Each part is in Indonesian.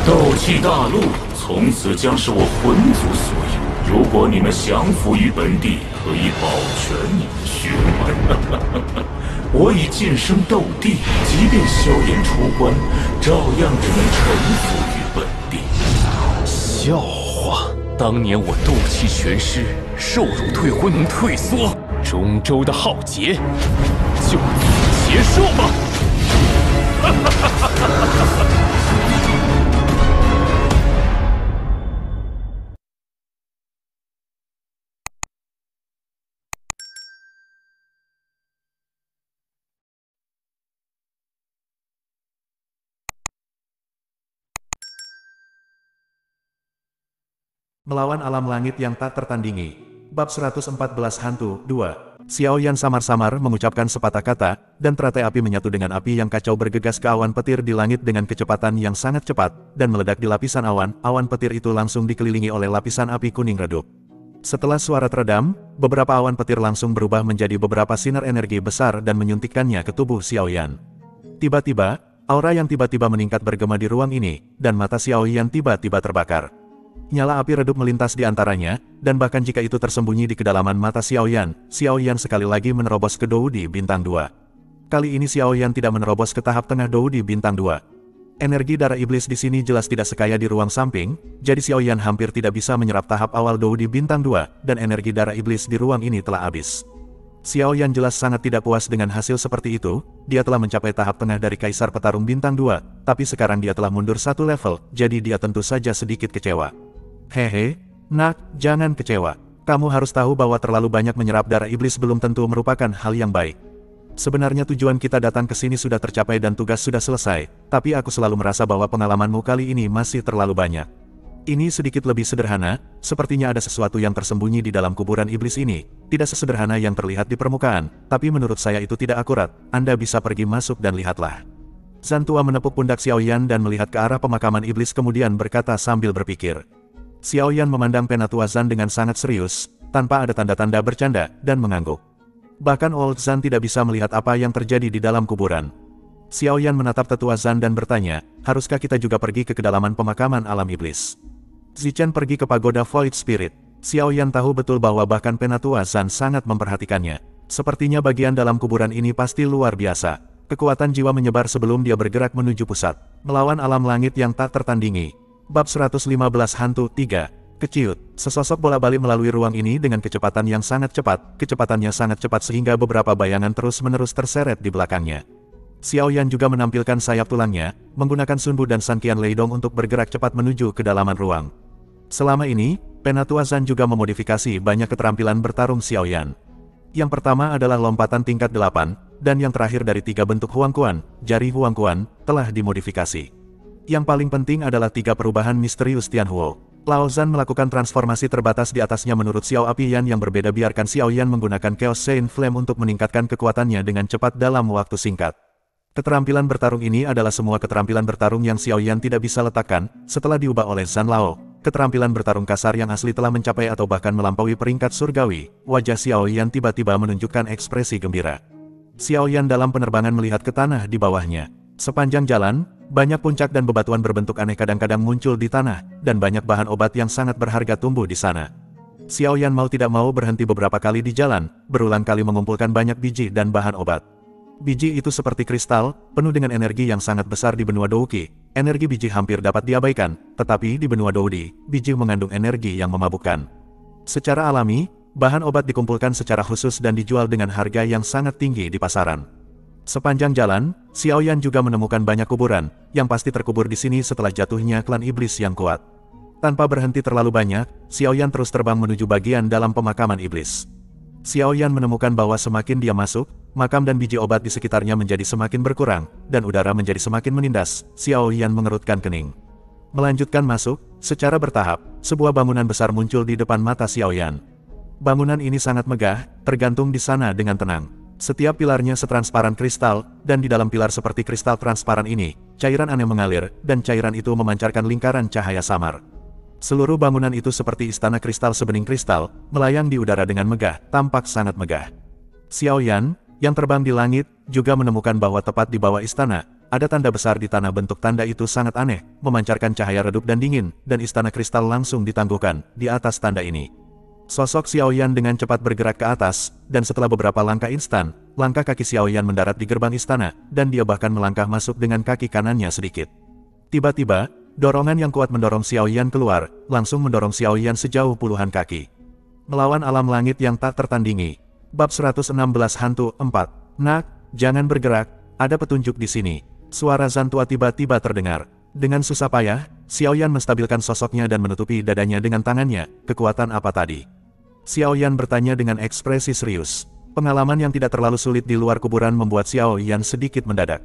斗气大陆从此将是我魂族所有。如果你们降服于本地，可以保全你们血脉。我已晋升斗帝，即便萧炎出关，照样只能臣服于本地。笑话！当年我斗气全失，受辱退婚能退缩，中州的浩劫就此结束吧！Melawan alam langit yang tak tertandingi. Bab 114 Hantu 2. Xiao Yan samar-samar mengucapkan sepatah kata, dan teratai api menyatu dengan api yang kacau bergegas ke awan petir di langit dengan kecepatan yang sangat cepat, dan meledak di lapisan awan. Awan petir itu langsung dikelilingi oleh lapisan api kuning redup. Setelah suara teredam, beberapa awan petir langsung berubah menjadi beberapa sinar energi besar dan menyuntikkannya ke tubuh Xiao Yan. Tiba-tiba, aura yang tiba-tiba meningkat bergema di ruang ini, dan mata Xiao Yan tiba-tiba terbakar. Nyala api redup melintas di antaranya, dan bahkan jika itu tersembunyi di kedalaman mata Xiao Yan sekali lagi menerobos ke Doudi Bintang 2. Kali ini Xiao Yan tidak menerobos ke tahap tengah Doudi Bintang 2. Energi darah iblis di sini jelas tidak sekaya di ruang samping, jadi Xiao Yan hampir tidak bisa menyerap tahap awal Doudi Bintang 2, dan energi darah iblis di ruang ini telah habis. Xiao Yan jelas sangat tidak puas dengan hasil seperti itu. Dia telah mencapai tahap tengah dari Kaisar Petarung Bintang 2, tapi sekarang dia telah mundur satu level, jadi dia tentu saja sedikit kecewa. Hehe, nak, jangan kecewa. Kamu harus tahu bahwa terlalu banyak menyerap darah iblis belum tentu merupakan hal yang baik. Sebenarnya tujuan kita datang ke sini sudah tercapai dan tugas sudah selesai, tapi aku selalu merasa bahwa pengalamanmu kali ini masih terlalu banyak. Ini sedikit lebih sederhana, sepertinya ada sesuatu yang tersembunyi di dalam kuburan iblis ini. Tidak sesederhana yang terlihat di permukaan, tapi menurut saya itu tidak akurat. Anda bisa pergi masuk dan lihatlah. Zan tua menepuk pundak Xiao Yan dan melihat ke arah pemakaman iblis kemudian berkata sambil berpikir. Xiao Yan memandang Penatua Zan dengan sangat serius, tanpa ada tanda-tanda bercanda, dan mengangguk. Bahkan Old Zan tidak bisa melihat apa yang terjadi di dalam kuburan. Xiao Yan menatap Tetua Zan dan bertanya, haruskah kita juga pergi ke kedalaman pemakaman alam iblis? Zichen pergi ke pagoda Void Spirit. Xiao Yan tahu betul bahwa bahkan Penatua Zan sangat memperhatikannya. Sepertinya bagian dalam kuburan ini pasti luar biasa. Kekuatan jiwa menyebar sebelum dia bergerak menuju pusat, melawan alam langit yang tak tertandingi. Bab 115 Hantu 3. Keciut. Sesosok bola balik melalui ruang ini dengan kecepatan yang sangat cepat. Kecepatannya sangat cepat sehingga beberapa bayangan terus-menerus terseret di belakangnya. Xiao Yan juga menampilkan sayap tulangnya, menggunakan Sunbu dan Sanqian Leidong untuk bergerak cepat menuju kedalaman ruang. Selama ini, Penatua Zan juga memodifikasi banyak keterampilan bertarung Xiao Yan. Yang pertama adalah lompatan tingkat 8, dan yang terakhir dari 3 bentuk Huang Quan, jari Huang Quan, telah dimodifikasi. Yang paling penting adalah 3 perubahan misterius Tianhuo. Lao Zan melakukan transformasi terbatas di atasnya menurut Xiao Api Yan yang berbeda. Biarkan Xiao Yan menggunakan Chaos Saint Flame untuk meningkatkan kekuatannya dengan cepat dalam waktu singkat. Keterampilan bertarung ini adalah semua keterampilan bertarung yang Xiao Yan tidak bisa letakkan, setelah diubah oleh Zan Lao. Keterampilan bertarung kasar yang asli telah mencapai atau bahkan melampaui peringkat surgawi. Wajah Xiao Yan tiba-tiba menunjukkan ekspresi gembira. Xiao Yan dalam penerbangan melihat ke tanah di bawahnya. Sepanjang jalan, banyak puncak dan bebatuan berbentuk aneh kadang-kadang muncul di tanah, dan banyak bahan obat yang sangat berharga tumbuh di sana. Xiao Yan mau tidak mau berhenti beberapa kali di jalan, berulang kali mengumpulkan banyak biji dan bahan obat. Biji itu seperti kristal, penuh dengan energi yang sangat besar di benua Douki. Energi biji hampir dapat diabaikan, tetapi di benua Doudi, biji mengandung energi yang memabukkan. Secara alami, bahan obat dikumpulkan secara khusus dan dijual dengan harga yang sangat tinggi di pasaran. Sepanjang jalan, Xiao Yan juga menemukan banyak kuburan, yang pasti terkubur di sini setelah jatuhnya klan iblis yang kuat. Tanpa berhenti terlalu banyak, Xiao Yan terus terbang menuju bagian dalam pemakaman iblis. Xiao Yan menemukan bahwa semakin dia masuk, makam dan biji obat di sekitarnya menjadi semakin berkurang, dan udara menjadi semakin menindas. Xiao Yan mengerutkan kening. Melanjutkan masuk, secara bertahap, sebuah bangunan besar muncul di depan mata Xiao Yan. Bangunan ini sangat megah, tergantung di sana dengan tenang. Setiap pilarnya setransparan kristal, dan di dalam pilar seperti kristal transparan ini, cairan aneh mengalir, dan cairan itu memancarkan lingkaran cahaya samar. Seluruh bangunan itu seperti istana kristal sebening kristal, melayang di udara dengan megah, tampak sangat megah. Xiao Yan, yang terbang di langit, juga menemukan bahwa tepat di bawah istana, ada tanda besar di tanah. Bentuk tanda itu sangat aneh, memancarkan cahaya redup dan dingin, dan istana kristal langsung ditangguhkan di atas tanda ini. Sosok Xiao Yan dengan cepat bergerak ke atas, dan setelah beberapa langkah instan, langkah kaki Xiao Yan mendarat di gerbang istana, dan dia bahkan melangkah masuk dengan kaki kanannya sedikit. Tiba-tiba, dorongan yang kuat mendorong Xiao Yan keluar, langsung mendorong Xiao Yan sejauh puluhan kaki. Melawan alam langit yang tak tertandingi. Bab 116 Hantu 4. Nak, jangan bergerak, ada petunjuk di sini. Suara Zan tua tiba-tiba terdengar. Dengan susah payah, Xiao Yan menstabilkan sosoknya dan menutupi dadanya dengan tangannya. Kekuatan apa tadi? Xiao Yan bertanya dengan ekspresi serius. Pengalaman yang tidak terlalu sulit di luar kuburan membuat Xiao Yan sedikit mendadak.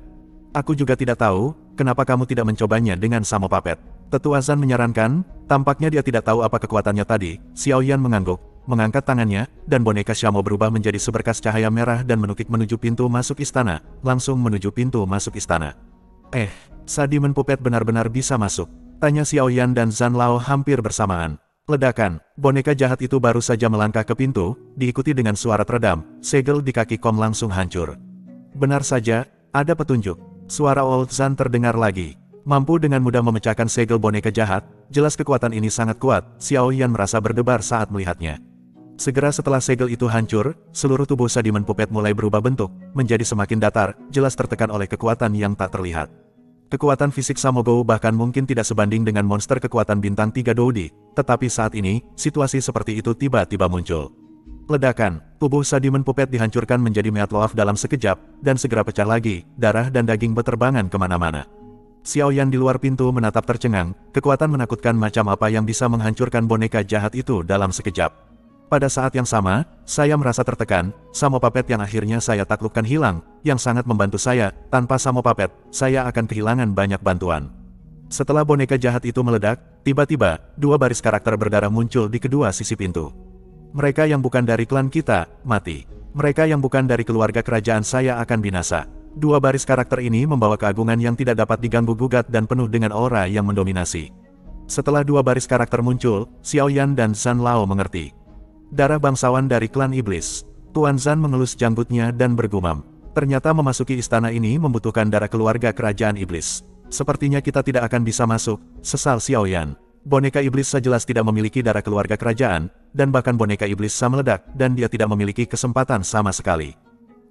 Aku juga tidak tahu, kenapa kamu tidak mencobanya dengan Samopapet. Tetua Zan menyarankan, tampaknya dia tidak tahu apa kekuatannya tadi. Xiao Yan mengangguk, mengangkat tangannya, dan boneka Shamo berubah menjadi seberkas cahaya merah dan menukik menuju pintu masuk istana, langsung menuju pintu masuk istana. Demon Puppet benar-benar bisa masuk? Tanya Xiao Yan dan Zan Lao hampir bersamaan. Ledakan, boneka jahat itu baru saja melangkah ke pintu, diikuti dengan suara teredam, segel di kaki Kom langsung hancur. Benar saja, ada petunjuk. Suara Old Zan terdengar lagi. Mampu dengan mudah memecahkan segel boneka jahat, jelas kekuatan ini sangat kuat. Xiao Yan merasa berdebar saat melihatnya. Segera setelah segel itu hancur, seluruh tubuh Demon Puppet mulai berubah bentuk, menjadi semakin datar, jelas tertekan oleh kekuatan yang tak terlihat. Kekuatan fisik Samogou bahkan mungkin tidak sebanding dengan monster kekuatan bintang 3 Doudi, tetapi saat ini, situasi seperti itu tiba-tiba muncul. Ledakan, tubuh Demon Puppet dihancurkan menjadi meatloaf dalam sekejap, dan segera pecah lagi, darah dan daging beterbangan kemana-mana. Xiao Yan di luar pintu menatap tercengang, kekuatan menakutkan macam apa yang bisa menghancurkan boneka jahat itu dalam sekejap. Pada saat yang sama, saya merasa tertekan, Samopapet yang akhirnya saya taklukkan hilang, yang sangat membantu saya. Tanpa Samopapet, saya akan kehilangan banyak bantuan. Setelah boneka jahat itu meledak, tiba-tiba, dua baris karakter berdarah muncul di kedua sisi pintu. Mereka yang bukan dari klan kita, mati. Mereka yang bukan dari keluarga kerajaan saya akan binasa. Dua baris karakter ini membawa keagungan yang tidak dapat diganggu-gugat dan penuh dengan aura yang mendominasi. Setelah dua baris karakter muncul, Xiao Yan dan Zan Lao mengerti. Darah bangsawan dari klan iblis. Tuan Zan mengelus janggutnya dan bergumam. Ternyata memasuki istana ini membutuhkan darah keluarga kerajaan iblis. Sepertinya kita tidak akan bisa masuk, sesal Xiao Yan. Boneka iblis sejelas tidak memiliki darah keluarga kerajaan, dan bahkan boneka iblis sama meledak, dan dia tidak memiliki kesempatan sama sekali.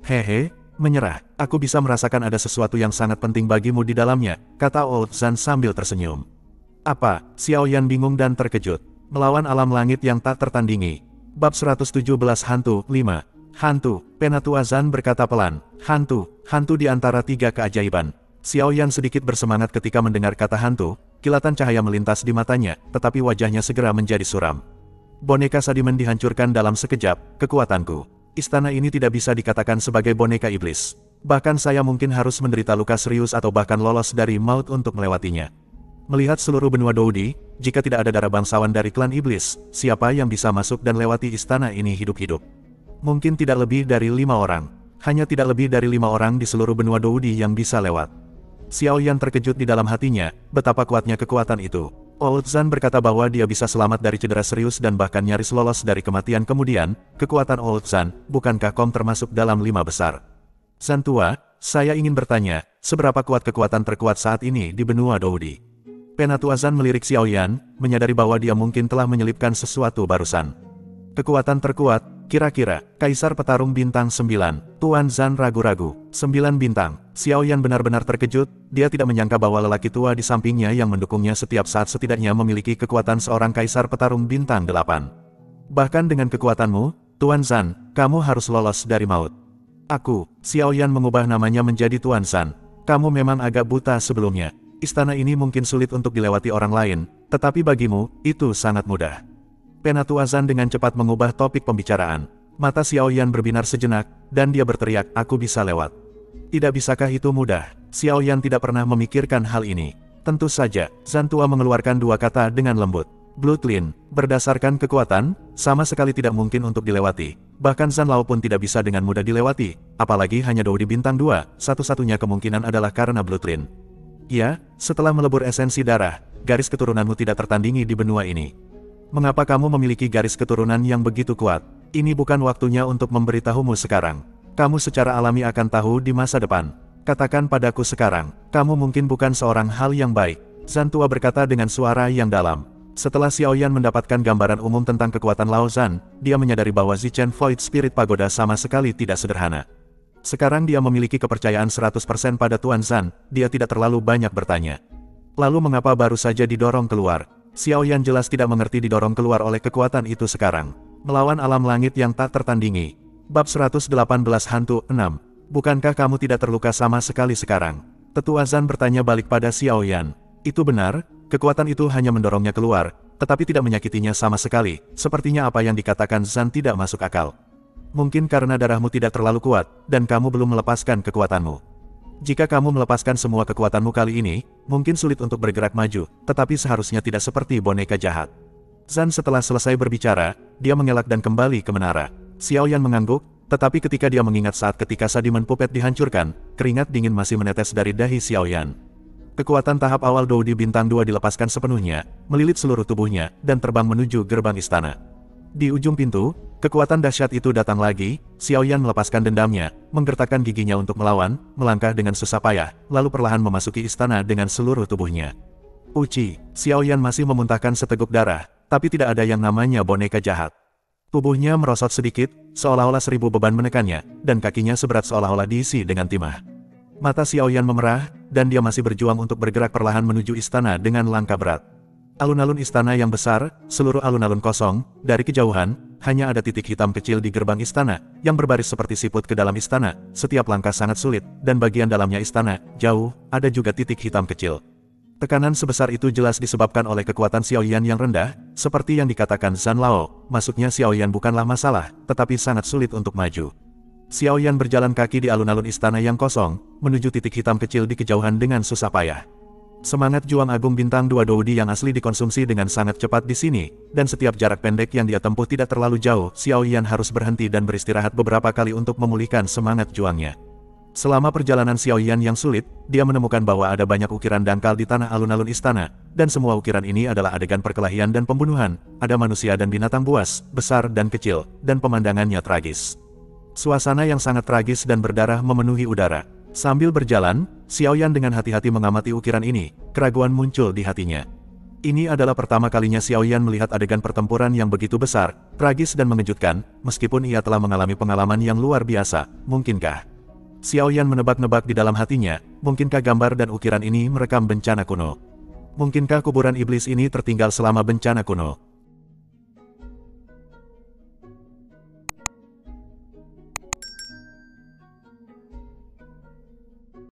Hehe, menyerah. Aku bisa merasakan ada sesuatu yang sangat penting bagimu di dalamnya, kata Old Zan sambil tersenyum. Apa? Xiao Yan bingung dan terkejut. Melawan alam langit yang tak tertandingi. Bab 117 Hantu 5. Hantu, Penatua Zan berkata pelan. Hantu di antara tiga keajaiban. Xiao Yan sedikit bersemangat ketika mendengar kata hantu, kilatan cahaya melintas di matanya, tetapi wajahnya segera menjadi suram. Boneka Demon dihancurkan dalam sekejap, kekuatanku. Istana ini tidak bisa dikatakan sebagai boneka iblis. Bahkan saya mungkin harus menderita luka serius atau bahkan lolos dari maut untuk melewatinya. Melihat seluruh benua Doudi, jika tidak ada darah bangsawan dari klan iblis, siapa yang bisa masuk dan lewati istana ini hidup-hidup? Mungkin tidak lebih dari 5 orang. Hanya tidak lebih dari 5 orang di seluruh benua Doudi yang bisa lewat. Xiao Yan terkejut di dalam hatinya, betapa kuatnya kekuatan itu. Old Zan berkata bahwa dia bisa selamat dari cedera serius dan bahkan nyaris lolos dari kematian kemudian. Kekuatan Old Zan, bukankah Kom termasuk dalam 5 besar? Zan tua, saya ingin bertanya, seberapa kuat kekuatan terkuat saat ini di benua Doudi? Penatua Zan melirik Xiao Yan, menyadari bahwa dia mungkin telah menyelipkan sesuatu barusan. Kekuatan terkuat, kira-kira, Kaisar Petarung Bintang 9. Tuan Zan ragu-ragu. 9 bintang. Xiao Yan benar-benar terkejut, dia tidak menyangka bahwa lelaki tua di sampingnya yang mendukungnya setiap saat setidaknya memiliki kekuatan seorang Kaisar Petarung Bintang 8. Bahkan dengan kekuatanmu, Tuan Zan, kamu harus lolos dari maut. Aku, Xiao Yan mengubah namanya menjadi Tuan Zan. Kamu memang agak buta sebelumnya. Istana ini mungkin sulit untuk dilewati orang lain, tetapi bagimu, itu sangat mudah. Penatua Zan dengan cepat mengubah topik pembicaraan. Mata Xiao Yan berbinar sejenak, dan dia berteriak, aku bisa lewat. Tidak bisakah itu mudah? Xiao Yan tidak pernah memikirkan hal ini. Tentu saja, Zan tua mengeluarkan dua kata dengan lembut. Bloodline, berdasarkan kekuatan, sama sekali tidak mungkin untuk dilewati. Bahkan Zan Lao pun tidak bisa dengan mudah dilewati, apalagi hanya Doudi bintang 2, satu-satunya kemungkinan adalah karena Bloodline. Ya, setelah melebur esensi darah, garis keturunanmu tidak tertandingi di benua ini. Mengapa kamu memiliki garis keturunan yang begitu kuat? Ini bukan waktunya untuk memberitahumu sekarang. Kamu secara alami akan tahu di masa depan. Katakan padaku sekarang, kamu mungkin bukan seorang hal yang baik. Zan tua berkata dengan suara yang dalam. Setelah Xiaoyan mendapatkan gambaran umum tentang kekuatan Lao Zan, dia menyadari bahwa Zichen Void Spirit Pagoda sama sekali tidak sederhana. Sekarang dia memiliki kepercayaan 100% pada Tuan Zan, dia tidak terlalu banyak bertanya. Lalu mengapa baru saja didorong keluar? Xiaoyan jelas tidak mengerti didorong keluar oleh kekuatan itu sekarang. Melawan alam langit yang tak tertandingi. Bab 118 Hantu 6. Bukankah kamu tidak terluka sama sekali sekarang? Tetua Zan bertanya balik pada Xiaoyan. Itu benar, kekuatan itu hanya mendorongnya keluar, tetapi tidak menyakitinya sama sekali. Sepertinya apa yang dikatakan Zan tidak masuk akal. Mungkin karena darahmu tidak terlalu kuat, dan kamu belum melepaskan kekuatanmu. Jika kamu melepaskan semua kekuatanmu kali ini, mungkin sulit untuk bergerak maju, tetapi seharusnya tidak seperti boneka jahat. Zan setelah selesai berbicara, dia mengelak dan kembali ke menara. Xiaoyan mengangguk, tetapi ketika dia mengingat saat ketika Sadimen Puppet dihancurkan, keringat dingin masih menetes dari dahi Xiaoyan. Kekuatan tahap awal Doudi Bintang 2 dilepaskan sepenuhnya, melilit seluruh tubuhnya, dan terbang menuju gerbang istana. Di ujung pintu, kekuatan dahsyat itu datang lagi. Xiaoyan melepaskan dendamnya, menggertakkan giginya untuk melawan, melangkah dengan susah payah, lalu perlahan memasuki istana dengan seluruh tubuhnya. Uci, Xiaoyan masih memuntahkan seteguk darah, tapi tidak ada yang namanya boneka jahat. Tubuhnya merosot sedikit, seolah-olah 1000 beban menekannya, dan kakinya seberat seolah-olah diisi dengan timah. Mata Xiaoyan memerah, dan dia masih berjuang untuk bergerak perlahan menuju istana dengan langkah berat. Alun-alun istana yang besar, seluruh alun-alun kosong, dari kejauhan, hanya ada titik hitam kecil di gerbang istana, yang berbaris seperti siput ke dalam istana, setiap langkah sangat sulit, dan bagian dalamnya istana, jauh, ada juga titik hitam kecil. Tekanan sebesar itu jelas disebabkan oleh kekuatan Xiaoyan yang rendah, seperti yang dikatakan Zan Lao, masuknya Xiaoyan bukanlah masalah, tetapi sangat sulit untuk maju. Xiaoyan berjalan kaki di alun-alun istana yang kosong, menuju titik hitam kecil di kejauhan dengan susah payah. Semangat juang agung bintang 2 Doudi yang asli dikonsumsi dengan sangat cepat di sini, dan setiap jarak pendek yang dia tempuh tidak terlalu jauh, Xiaoyan harus berhenti dan beristirahat beberapa kali untuk memulihkan semangat juangnya. Selama perjalanan Xiaoyan yang sulit, dia menemukan bahwa ada banyak ukiran dangkal di tanah alun-alun istana, dan semua ukiran ini adalah adegan perkelahian dan pembunuhan, ada manusia dan binatang buas, besar dan kecil, dan pemandangannya tragis. Suasana yang sangat tragis dan berdarah memenuhi udara. Sambil berjalan, Xiaoyan dengan hati-hati mengamati ukiran ini, keraguan muncul di hatinya. Ini adalah pertama kalinya Xiaoyan melihat adegan pertempuran yang begitu besar, tragis dan mengejutkan, meskipun ia telah mengalami pengalaman yang luar biasa, mungkinkah? Xiaoyan menebak-nebak di dalam hatinya, mungkinkah gambar dan ukiran ini merekam bencana kuno? Mungkinkah kuburan iblis ini tertinggal selama bencana kuno?